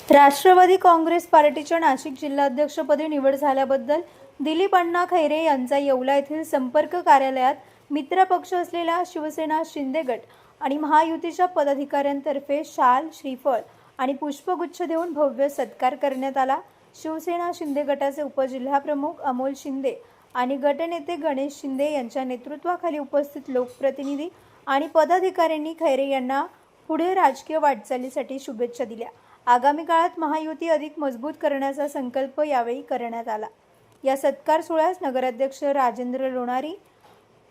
राष्ट्रवादी काँग्रेस पार्टीच्या नाशिक जिल्हाध्यक्षपदी निवड झाल्याबद्दल दिलीप अण्णा खैरे यांचा येवला येथील संपर्क कार्यालयात मित्रपक्ष असलेला शिवसेना शिंदे गट आणि महायुतीच्या पदाधिकाऱ्यांतर्फे शाल, श्रीफळ आणि पुष्पगुच्छ देऊन भव्य सत्कार करण्यात आला। शिवसेना शिंदे गटाचे उपजिल्हाप्रमुख अमोल शिंदे आणि गटनेते गणेश शिंदे यांच्या नेतृत्वाखाली उपस्थित लोकप्रतिनिधी आणि पदाधिकाऱ्यांनी खैरे यांना पुढे राजकीय वाटचालीसाठी शुभेच्छा दिल्या। आगामी काळात महायुती अधिक मजबूत करण्याचा संकल्प यावेळी करण्यात आला। या सत्कार सोहळ्यास नगराध्यक्ष राजेंद्र लोणारी,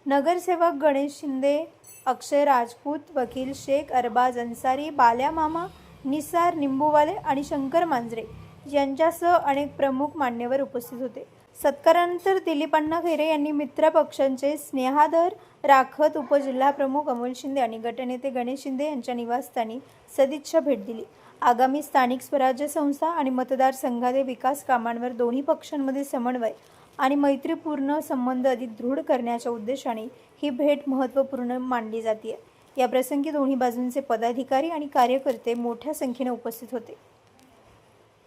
नगरसेवक गणेश शिंदे, अक्षय राजपूत, वकील शेख अरबाज अन्सारी, बाल्या मामा, निसार निंबूवाले आणि शंकर मांजरे यांच्यासह अनेक प्रमुख मान्यवर उपस्थित होते। सत्कारानंतर दिलीप अण्णा खैरे यांनी मित्र पक्षांचे स्नेहादर राखत उपजिल्हाप्रमुख अमोल शिंदे आणि गटनेते गणेश शिंदे यांच्या निवासस्थानी सदिच्छा भेट दिली। आगामी स्थानिक स्वराज्य संस्था आणि मतदारसंघातील विकास कामांवर दोन्ही पक्षांमध्ये समन्वय आणि मैत्रीपूर्ण संबंध अधिक दृढ करण्याच्या उद्देशाने ही भेट महत्त्वपूर्ण मानली जाते। या प्रसंगी दोन्ही बाजूंचे पदाधिकारी आणि कार्यकर्ते मोठ्या संख्येने उपस्थित होते।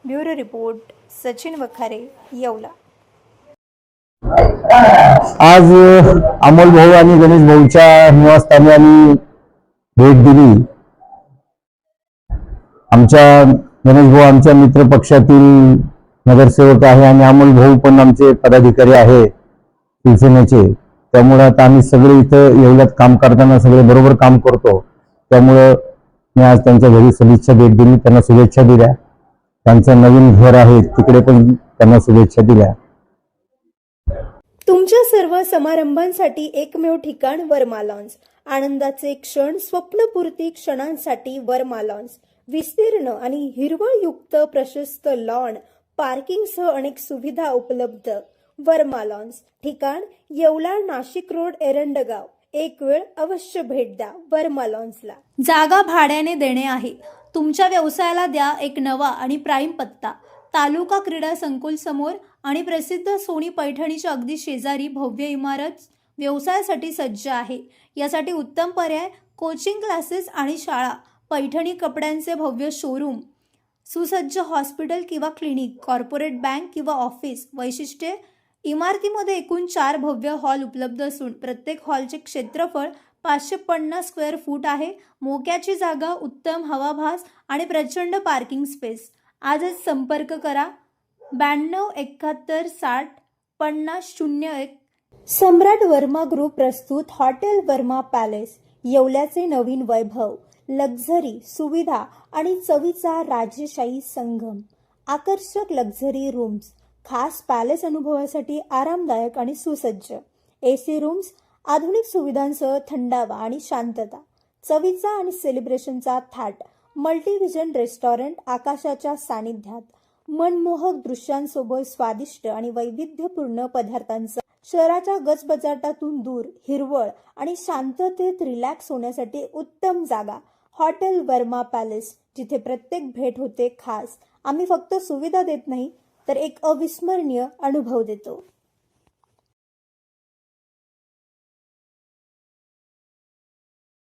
Bureau report, Sachin Wakhare, Yeola. आज अमोल भाऊ आणि गणेश भाऊच्या निवासस्थानी आम्ही भेट दिली। आमच्या गणेश भाऊ आमच्या मित्र पक्षातील नगरसेवक आहे आणि अमोल भाऊ पण आमचे पदाधिकारी आहे शिवसेनेचे। त्यामुळे आता आम्ही सगळे इथं येवल्यात काम करताना सगळे बरोबर काम करतो। त्यामुळे मी आज त्यांच्या घरी सदिच्छा भेट दिली, त्यांना शुभेच्छा दिल्या। त्यांचं नवीन घर आहे तिकडे पण त्यांना शुभेच्छा दिल्या। तुमच्या सर्व समारंभांसाठी एकमेव ठिकाण वर्मा लॉन्स। आनंदाचे क्षण, स्वप्नपूर्ती क्षणांसाठी वर्मा लॉन्स। विस्तीर्ण आणि हिरवळयुक्त प्रशस्त लॉन, पार्किंगसह अनेक सुविधा उपलब्ध। वर्मा लॉन्स, ठिकाण येवला, नाशिक रोड, एरंडगाव। एक वेळ अवश्य भेट द्या वर्मा लॉन्सला। जागा भाड्याने देणे आहे। तुमच्या व्यवसायाला द्या एक नवा आणि प्राईम पत्ता। तालुका क्रीडा संकुल समोर आणि प्रसिद्ध सोनी पैठणीच्या अगदी शेजारी भव्य इमारत व्यवसायासाठी सज्ज आहे। यासाठी उत्तम पर्याय कोचिंग क्लासेस आणि शाळा, पैठणी कपड्यांचे भव्य शोरूम, सुसज्ज हॉस्पिटल किंवा क्लिनिक, कॉर्पोरेट बँक किंवा ऑफिस। वैशिष्ट्ये, इमारतीमध्ये एकूण 4 भव्य हॉल उपलब्ध असून प्रत्येक हॉलचे क्षेत्रफळ 550 स्क्वेअर फूट आहे। मोक्याची जागा, उत्तम हवाभास आणि प्रचंड पार्किंग स्पेस। आजच संपर्क करा 92 71 60 50 01। सम्राट वर्मा ग्रुप प्रस्तुत हॉटेल वर्मा पॅलेस, येवल्याचे नवीन वैभव, लक्झरी, सुविधा आणि चवीचा राजेशाही संगम। आकर्षक लक्झरी रूम्स, खास पॅलेस अनुभवासाठी आरामदायक आणि सुसज्ज एसी रूम्स, आधुनिक सुविधांसह थंडावा आणि शांतता। चवीचा आणि सेलिब्रेशनचा थाट, मल्टीव्हिजन रेस्टॉरंट, आकाशाच्या सानिध्यात, मनमोहक दृश्यांसोबत स्वादिष्ट आणि वैविध्यपूर्ण पदार्थांचा। शहराच्या गजबजाटातून दूर, हिरवळ आणि शांततेत रिलॅक्स होण्यासाठी उत्तम जागा हॉटेल वर्मा पॅलेस, जिथे प्रत्येक भेट होते खास। आम्ही फक्त सुविधा देत नाही तर एक अविस्मरणीय अनुभव देतो।